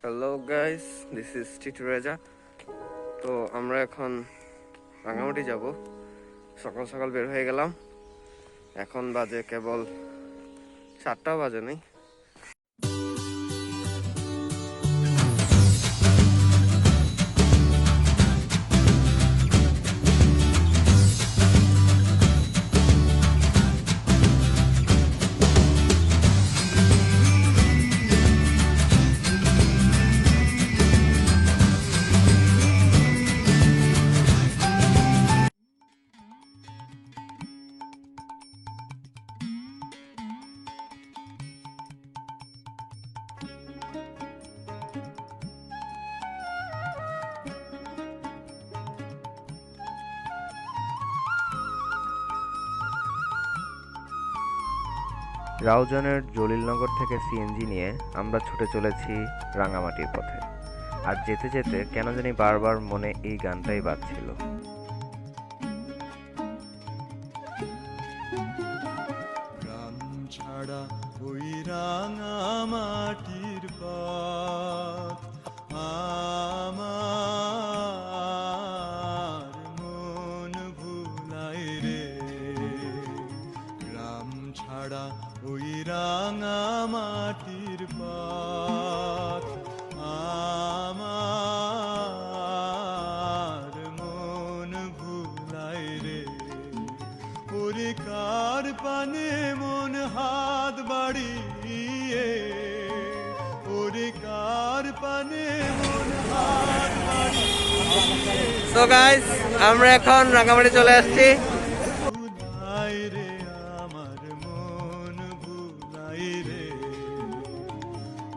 Hello guys, this is Titu Reza. তো আমরা এখন রাঙামাটি যাব। সকাল সকাল বের হয়ে গেলাম। এখন বাজে কেবল 7টা বাজে নেই। রাউজানের জলিলনগর থেকে সিএনজি নিয়ে আমরা ছুটে চলেছি রাঙামাটির পথে। আর যেতে যেতে কেন জানি বারবার মনে এই গানটাই বাজছিল। গ্রাম ছাড়া ওই রাঙামাটির পথ আমার মন ভুলাই রে। গ্রাম ছাড়া ওই রাঙামাটির পথ আমার মন ভুলাই রে। ওরে কার পানে মন হাত বাড়িয়ে, ওরে কার পানে মন হাত বাড়িয়ে। সো গাইস, আমরা এখন রাঙামাটি চলে আসছি। ভুলাই রে আমার মন ভুলাই রে।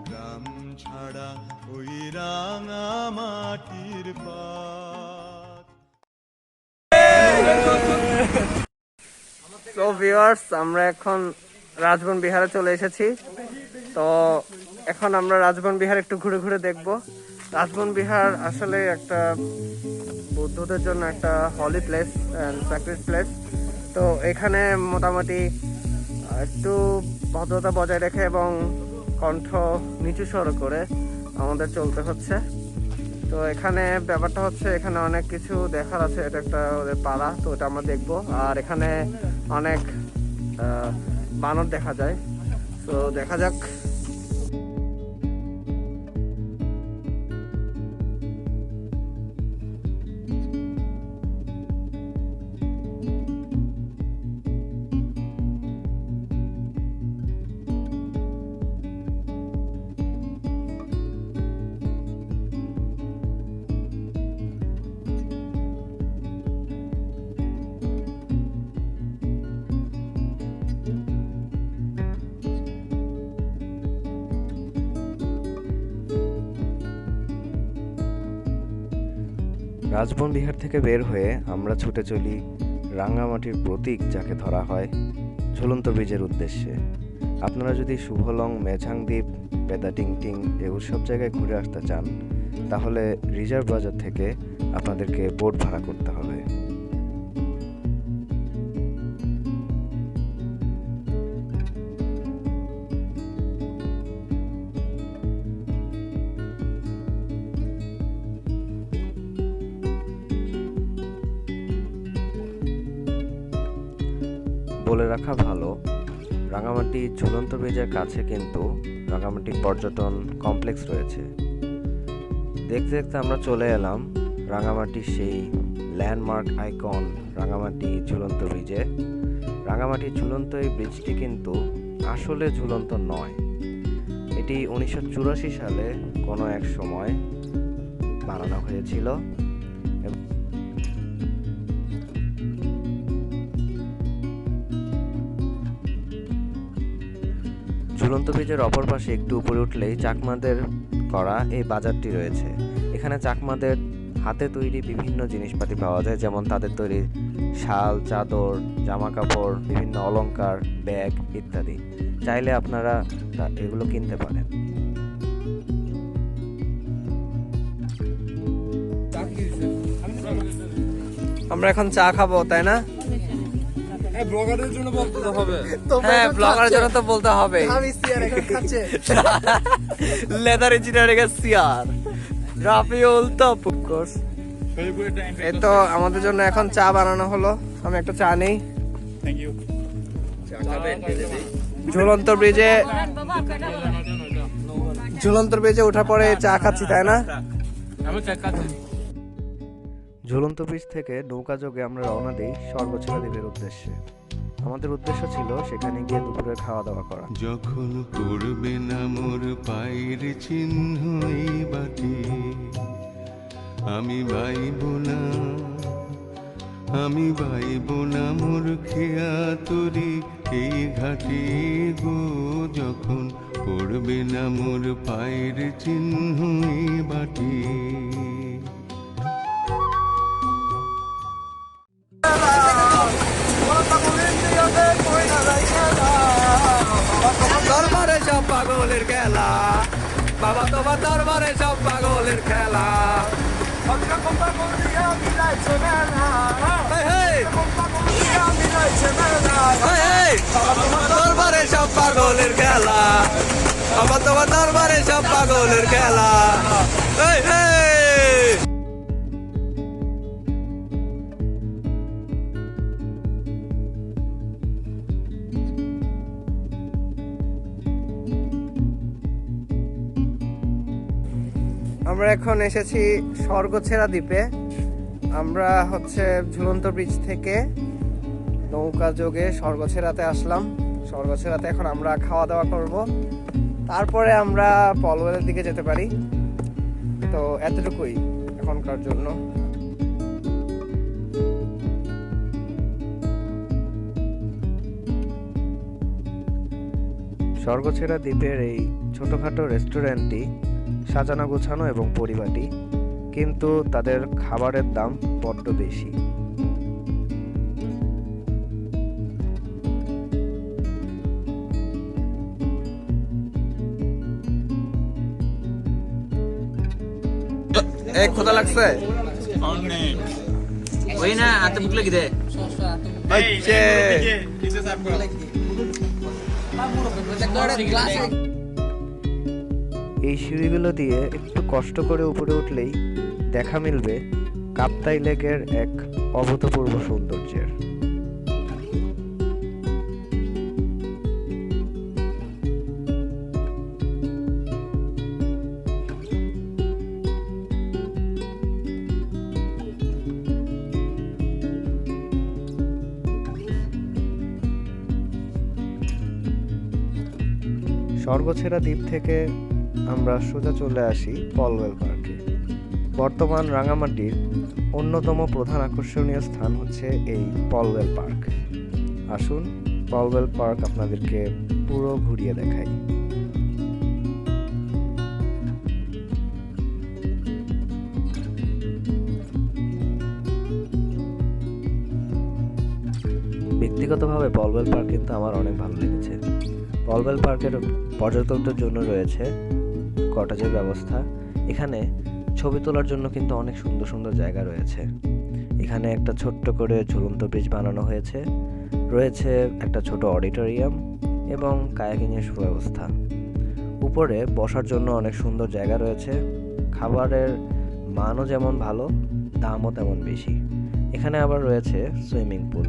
গ্রাম ছাড়া ওই রাঙামাটির পথ। সো ভিউয়ার্স, আমরা এখন রাজবন বিহারে চলে এসেছি। তো এখন আমরা রাজবন বিহার একটু ঘুরে ঘুরে দেখব। রাজবন বিহার আসলে একটা বৌদ্ধদের জন্য একটা holy place and sacred place. তো এখানে মোটামুটি একটু ভদ্রতা বজায় রেখে এবং কণ্ঠ নিচু স্বর করে আমাদের চলতে হচ্ছে। তো এখানে ব্যাপারটা হচ্ছে, এখানে অনেক কিছু দেখার আছে। এটা একটা ওদের পাড়া, তো এটা আমরা দেখবো। আর এখানে অনেক বানর দেখা যায়। তো দেখা যাক। রাজবন বিহার থেকে বের হয়ে আমরা ছুটে চলি রাঙামাটির প্রতীক যাকে ধরা হয় ঝুলন্ত ব্রিজের উদ্দেশ্যে। আপনারা যদি শুভলং, মেঝাংদ্বীপ, পেদাটিংটিং এগুলো সব জায়গায় ঘুরে আসতে চান, তাহলে রিজার্ভ বাজার থেকে আপনাদেরকে বোট ভাড়া করতে হবে। বলে রাখা ভালো, রাঙামাটি ঝুলন্ত ব্রিজের কাছে কিন্তু রাঙামাটি পর্যটন কমপ্লেক্স রয়েছে। দেখতে দেখতে আমরা চলে এলাম রাঙামাটির সেই ল্যান্ডমার্ক আইকন রাঙামাটি ঝুলন্ত ব্রিজে। রাঙামাটির ঝুলন্ত এই ব্রিজটি কিন্তু আসলে ঝুলন্ত নয়। এটি 1984 সালে কোনো এক সময় বানানো হয়েছিল। ঝুলন্ত ব্রিজের অপর পাশে একটু উপরে উঠলেই চাকমাদের করা এই বাজারটি রয়েছে। এখানে চাকমাদের হাতে তৈরি বিভিন্ন জিনিসপাতি পাওয়া যায়, যেমন তাদের তৈরি শাল, চাদর, জামা কাপড়, বিভিন্ন অলংকার, ব্যাগ ইত্যাদি। চাইলে আপনারা এগুলো কিনতে পারেন। আমরা এখন চা খাবো, তাই না? ব্লগারদের জন্য বলতে হবে। হ্যাঁ, ব্লগারের জন্য তো বলতে হবে। আমি সিয়ার এখন খাচ্ছে। লেদার ইঞ্জিনিয়ারিং এর সিআর রাফিউল তপ কোর্স। এই তো আমাদের জন্য এখন চা বানানো হলো, আমি একটা চা নেই। ঝুলন্ত ব্রিজে ওঠার পরে চা খাচ্ছি, তাই না? ঝুলন্ত ব্রিজ থেকে নৌকাযোগে আমরা রওনা দিই স্বর্গছিলা দ্বীপের উদ্দেশ্যে। আমাদের উদ্দেশ্য ছিল সেখানে গিয়ে দুপুরে খাওয়া দাওয়া করা। যখন পড়বে না মোর পায়ের চিহ্ন এই বাটি, আমি বাইব না মোর খেয়া তরি এই ঘাটে গো। যখন পড়বে না মোর পায়ের চিহ্ন এই বাটি। দরবারে সব পাগলের খেলা, বাবা তোমার দরবারে সব পাগলের খেলা। দরবারে সব পাগলের খেলা, বাবা তোমার দরবারে সব পাগলের খেলা। আমরা এখন এসেছি স্বর্গছেরা দ্বীপে। আমরা হচ্ছে ঝুলন্ত ব্রিজ থেকে নৌকা যোগে স্বর্গছেরাতে আসলাম। স্বর্গছেরাতে এখন আমরা খাওয়া দাওয়া করব, তারপরে আমরা পলওয়েলের দিকে যেতে পারি। তো এতটুকুই এখনকার জন্য। স্বর্গছেরা দ্বীপের এই ছোটখাটো রেস্টুরেন্টটি সাজানো গোছানো এবং পরিপাটি, কিন্তু তাদের খাবারের দাম বড্ড বেশি। এই ক্ষুধা লাগছে? ওই না আতে ভুক লাগি দে হচ্ছে এই সিঁড়িগুলো দিয়ে একটু কষ্ট করে উপরে উঠলেই দেখা মিলবে কাপ্তাই লেকের এক অভূতপূর্ব সৌন্দর্যের। স্বর্গছেরা দ্বীপ থেকে আমরা সোজা চলে আসি পলওয়েল পার্কে। বর্তমান রাঙামাটির অন্যতম প্রধান আকর্ষণীয় স্থান হচ্ছে এই পলওয়েল পার্ক। আসুন পলওয়েল পার্ক আপনাদেরকে পুরো ঘুরিয়ে দেখাই। ব্যক্তিগতভাবে পলওয়েল পার্ক কিন্তু আমার অনেক ভালো লেগেছে। পলওয়েল পার্কের পর্যটকদের জন্য রয়েছে কটেজের ব্যবস্থা। এখানে ছবি তোলার জন্য কিন্তু অনেক সুন্দর সুন্দর জায়গা রয়েছে। এখানে একটা ছোট্ট করে ঝুলন্ত ব্রিজ বানানো হয়েছে, রয়েছে একটা ছোট অডিটোরিয়াম এবং কায়াকিংয়ের সুব্যবস্থা। উপরে বসার জন্য অনেক সুন্দর জায়গা রয়েছে। খাবারের মানও যেমন ভালো, দামও তেমন বেশি। এখানে আবার রয়েছে সুইমিং পুল।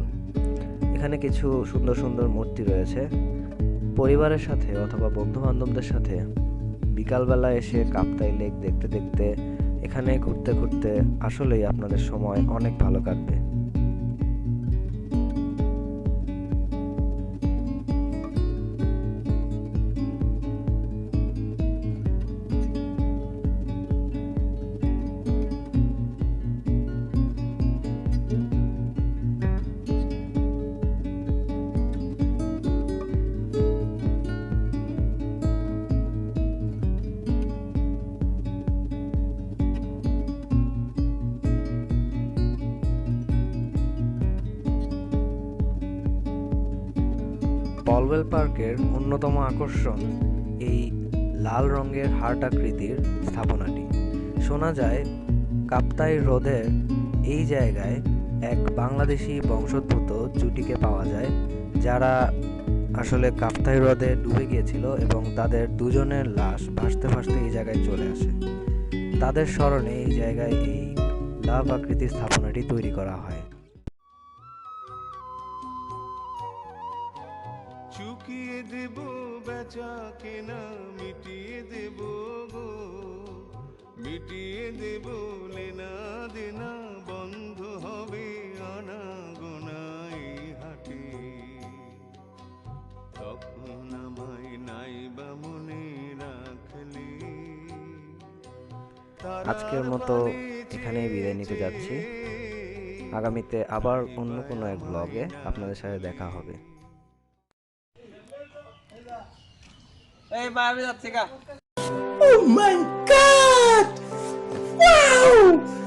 এখানে কিছু সুন্দর সুন্দর মূর্তি রয়েছে। পরিবারের সাথে অথবা বন্ধু বান্ধবদের সাথে বিকালবেলা এসে কাপ্তাই লেক দেখতে দেখতে, এখানে ঘুরতে ঘুরতে আসলেই আপনাদের সময় অনেক ভালো কাটবে। পলওয়েল পার্কের অন্যতম আকর্ষণ এই লাল রঙের হার্ট আকৃতির স্থাপনাটি। শোনা যায় কাপ্তাই হ্রদের এই জায়গায় এক বাংলাদেশি বংশোদ্ভূত জুটিকে পাওয়া যায়, যারা আসলে কাপ্তাই হ্রদে ডুবে গিয়েছিল এবং তাদের দুজনের লাশ ভাসতে ভাসতে এই জায়গায় চলে আসে। তাদের স্মরণে এই জায়গায় এই লাভ আকৃতির স্থাপনাটি তৈরি করা হয়। চুকিয়ে দেব বেচা কেনা, মিটিয়ে দেব গো, মিটিয়ে দেব লেনা দেনা, বন্ধ হবে আনা গোনা এই হাটে। তখন আমায় নাইবা মনে রাখলে। আজকের মতো এখানেই বিদায় নিতে যাচ্ছি। আগামীতে আবার অন্য কোনো এক ব্লগে আপনাদের সাথে দেখা হবে। এই বাইরে যাচ্ছে কা Oh my God! Wow!